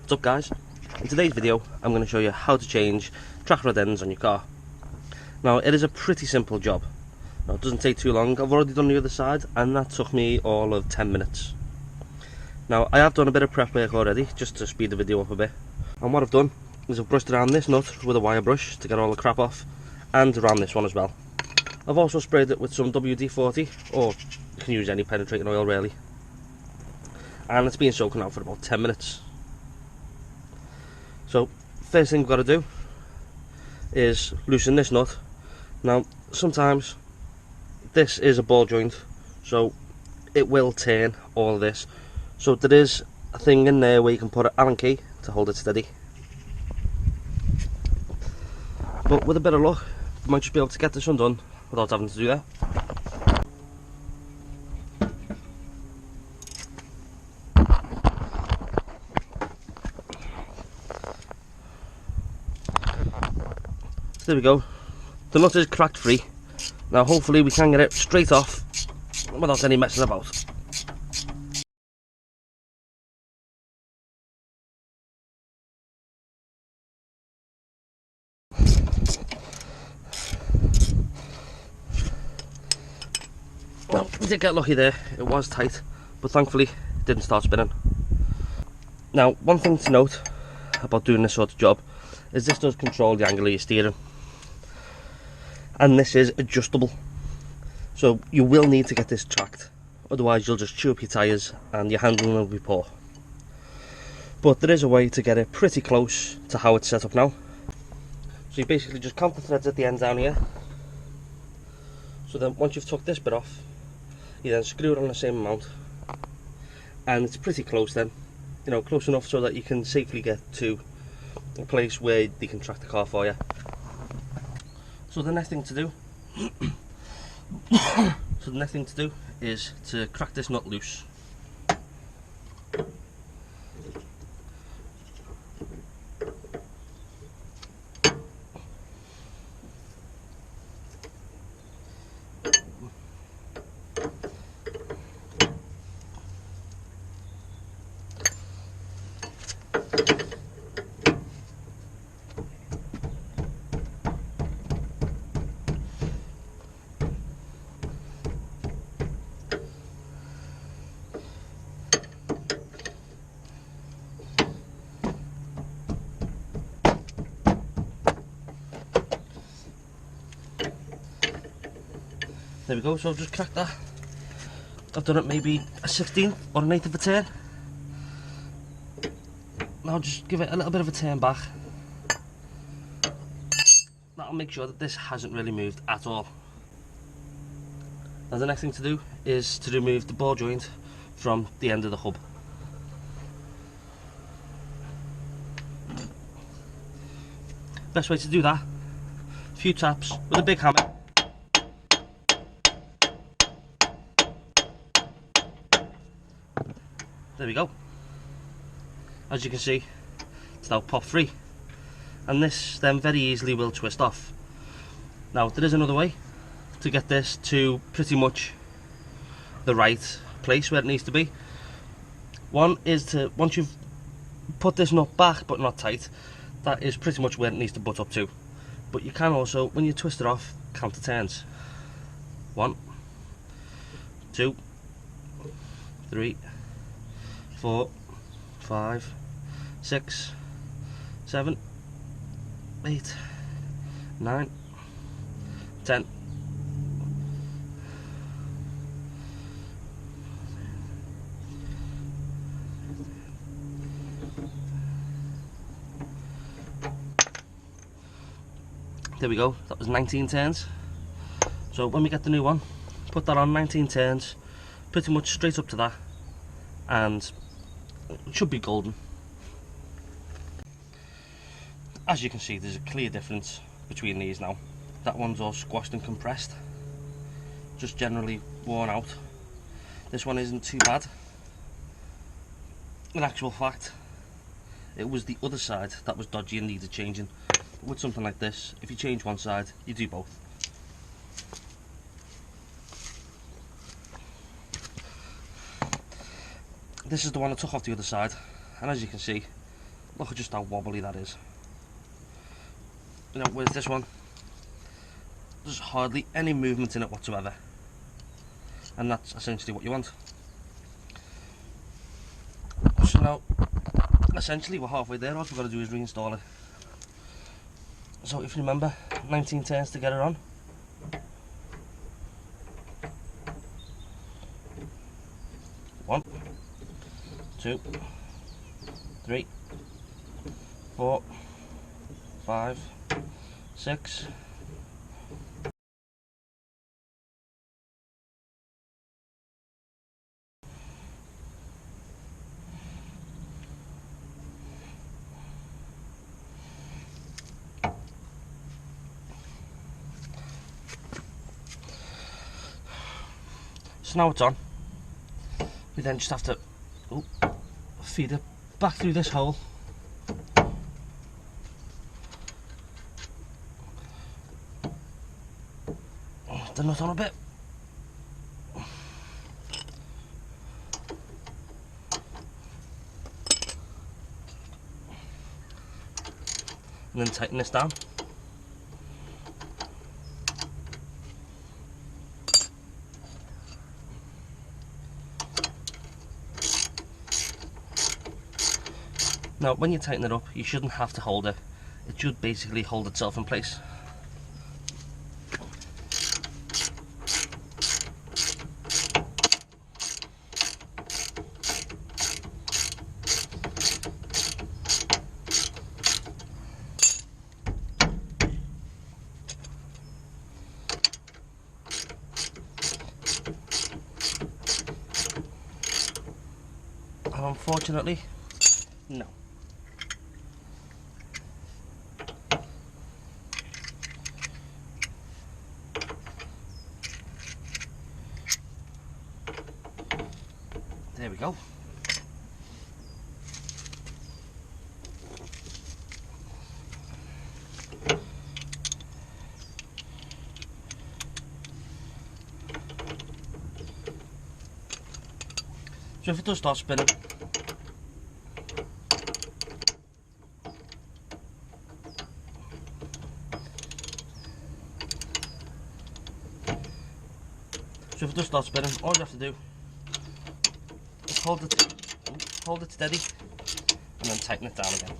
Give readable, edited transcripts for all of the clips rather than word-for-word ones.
What's up guys? In today's video I'm going to show you how to change track rod ends on your car. Now it is a pretty simple job. Now, it doesn't take too long. I've already done the other side and that took me all of 10 minutes. Now I have done a bit of prep work already just to speed the video up a bit. And what I've done is I've brushed around this nut with a wire brush to get all the crap off, and around this one as well. I've also sprayed it with some WD-40, or you can use any penetrating oil really. And it's been soaking out for about 10 minutes. So first thing we've got to do is loosen this nut. Now sometimes this is a ball joint, so it will turn all of this. So there is a thing in there where you can put an Allen key to hold it steady. But with a bit of luck, you might just be able to get this undone without having to do that. So there we go. The nut is cracked free. Now hopefully we can get it straight off without any messing about. Well, we did get lucky there. It was tight, but thankfully it didn't start spinning. Now, one thing to note about doing this sort of job is this does control the angle of your steering, and this is adjustable, so you will need to get this tracked, otherwise you'll just chew up your tyres and your handling will be poor. But there is a way to get it pretty close to how it's set up now. So you basically just count the threads at the end down here. So then once you've took this bit off, you then screw it on the same amount, and it's pretty close then, you know, close enough so that you can safely get to a place where they can track the car for you. So the next thing to do is to crack this nut loose. There we go, so I've just cracked that. I've done it maybe a 16th or an 1/8 of a turn. Now just give it a little bit of a turn back. That'll make sure that this hasn't really moved at all. Now the next thing to do is to remove the ball joint from the end of the hub. Best way to do that, a few taps with a big hammer. There we go. As you can see, it's now pop free, and this then very easily will twist off. Now there is another way to get this to pretty much the right place where it needs to be. One is to, once you've put this nut back but not tight, that is pretty much where it needs to butt up to. But you can also, when you twist it off, count the turns. 1, 2, 3, 4, 5, 6, 7, 8, 9, 10. There we go, that was 19 turns. So when we get the new one, put that on 19 turns, pretty much straight up to that, and it should be golden. As you can see, there's a clear difference between these now. That one's all squashed and compressed, just generally worn out. This one isn't too bad. In actual fact, it was the other side that was dodgy and needed changing. But with something like this, if you change one side, you do both. This is the one I took off the other side, and as you can see, Look at just how wobbly that is. You know, whereas this one, there's hardly any movement in it whatsoever. And that's essentially what you want. So now, essentially we're halfway there. All we've got to do is reinstall it. So if you remember, 19 turns to get it on. One, 2, 3, 4, 5, 6. So now it's on. We then just have to feed it back through this hole. The nut on a bit. And then tighten this down. Now, when you tighten it up, you shouldn't have to hold it. It should basically hold itself in place. And unfortunately, no. There we go. So if it does start spinning, all you have to do is hold it steady and then tighten it down again.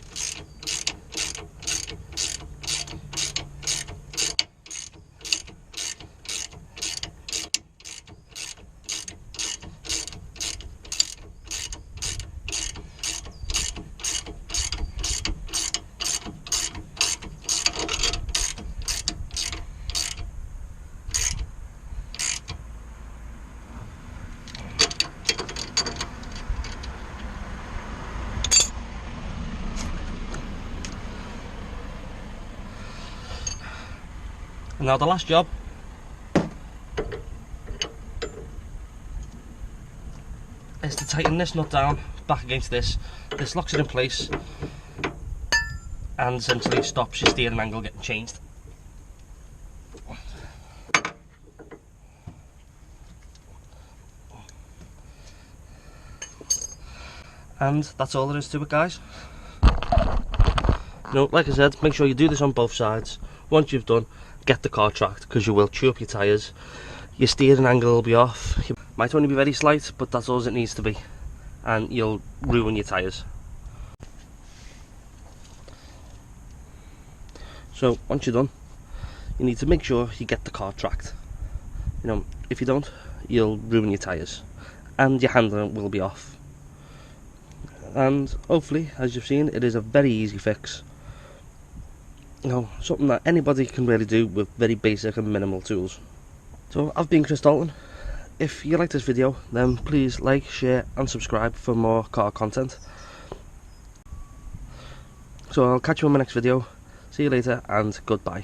And now the last job is to tighten this nut down back against this. This locks it in place and essentially stops your steering angle getting changed. And that's all there is to it, guys. You know, like I said, make sure you do this on both sides. Once you've done, get the car tracked, because you will chew up your tyres. Your steering angle will be off. It might only be very slight, but that's all it needs to be, and you'll ruin your tyres. So once you're done, you need to make sure you get the car tracked. You know, if you don't, you'll ruin your tyres, and your handling will be off. And hopefully, as you've seen, it is a very easy fix. You know, something that anybody can really do with very basic and minimal tools. So I've been Chris Dalton. If you like this video, then please like, share and subscribe for more car content. So I'll catch you on my next video. See you later and goodbye.